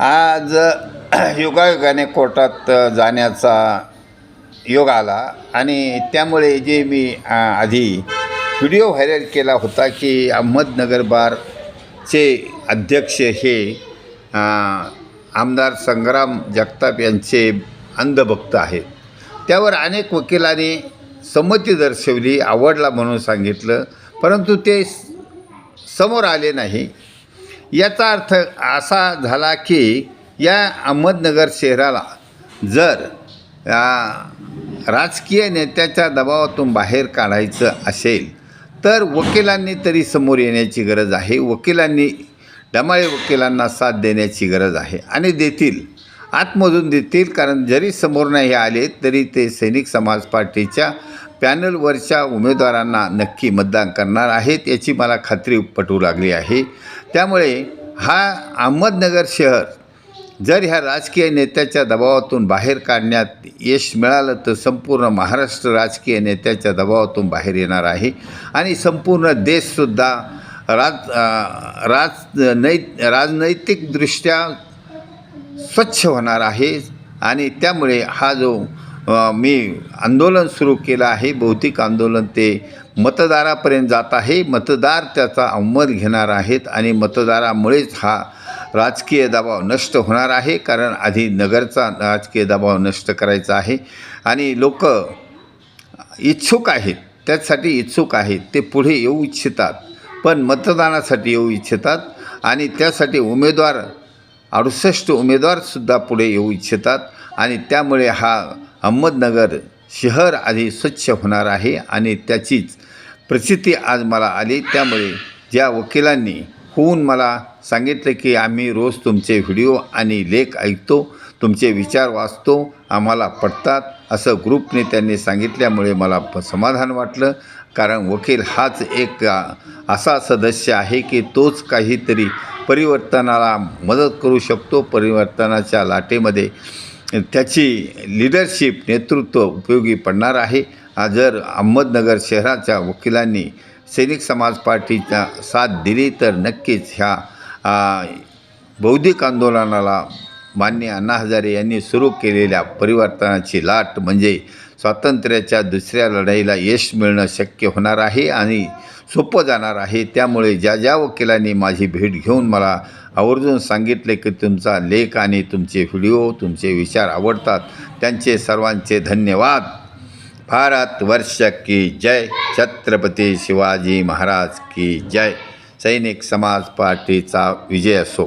आज योगायोगाने कोर्टात जाण्याचा योग आला आणि त्यामुळे जे मी आधी व्हिडिओ व्हायरल केला होता की अहमदनगर बारचे अध्यक्ष हे आमदार संग्राम जगताप यांचे अंधभक्त आहेत. त्यावर अनेक वकिलांनी संमती दर्शवली, आवडला म्हणून सांगितलं, परंतु ते समोर आले नाही. याचा अर्थ असा झाला की या अहमदनगर शहराला जर राजकीय नेत्याच्या दबावातून बाहेर काढायचं असेल तर वकिलांनी तरी समोर येण्याची गरज आहे. वकिलांनी डमाळे वकिलांना साथ देण्याची गरज आहे आणि देतील, आतमधून देतील. कारण जरी समोर नाही आले तरी ते सैनिक समाज पार्टीच्या पॅनलवरच्या उमेदवारांना नक्की मतदान करणार आहेत याची मला खात्री पटू लागली आहे. त्यामुळे हा अहमदनगर शहर जर ह्या राजकीय नेत्याच्या दबावातून बाहेर काढण्यात यश मिळालं तर संपूर्ण महाराष्ट्र राजकीय नेत्याच्या दबावातून बाहेर येणार आहे आणि संपूर्ण देशसुद्धा राजनैतिकदृष्ट्या स्वच्छ होणार आहे. आणि त्यामुळे हा जो मी आंदोलन सुरू केलं आहे, बौद्धिक आंदोलन, ते मतदारापर्यंत जात आहे. मतदार त्याचा अंमल घेणार आहेत आणि मतदारामुळेच हा राजकीय दबाव नष्ट होणार आहे. कारण आधी नगरचा राजकीय दबाव नष्ट करायचा आहे आणि लोक इच्छुक आहेत, त्यासाठी इच्छुक आहेत, ते पुढे येऊ इच्छितात, पण मतदानासाठी येऊ इच्छितात आणि त्यासाठी 68 उमेदवारसुद्धा पुढे येऊ इच्छितात. आणि त्यामुळे हा अहमदनगर शहर आधी स्वच्छ होणार आहे आणि त्याचीच प्रचिती आज मला आली. त्यामुळे ज्या वकिलांनी होऊन मला सांगितलं की आम्ही रोज तुमचे व्हिडिओ आणि लेख ऐकतो, तुमचे विचार वाचतो, आम्हाला पटतात, असं ग्रुपने त्यांनी सांगितल्यामुळे मला समाधान वाटलं. कारण वकील हाच एक असा सदस्य आहे की तोच काहीतरी परिवर्तनाला मदत करू शकतो. परिवर्तनाच्या लाटेमध्ये त्याची लीडरशिप, नेतृत्व उपयोगी पडणार आहे. जर अहमदनगर शहराच्या वकिलांनी सैनिक समाज पार्टीचा साथ दिली तर नक्कीच ह्या बौद्धिक आंदोलनाला माननीय अण्णा हजारे यांनी सुरू केलेल्या परिवर्तनाची लाट म्हणजे स्वातंत्र्याच्या दुसऱ्या लढाईला यश मिळणं शक्य होणार आहे आणि सोपं जाणार आहे. त्यामुळे ज्या वकिलांनी माझी भेट घेऊन मला आवर्जून सांगितले की तुमचा लेख आणि तुमचे व्हिडिओ, तुमचे विचार आवडतात, त्यांचे सर्वांचे धन्यवाद. भारतवर्ष की जय. छत्रपती शिवाजी महाराज की जय. सैनिक समाज पार्टीचा विजय असो.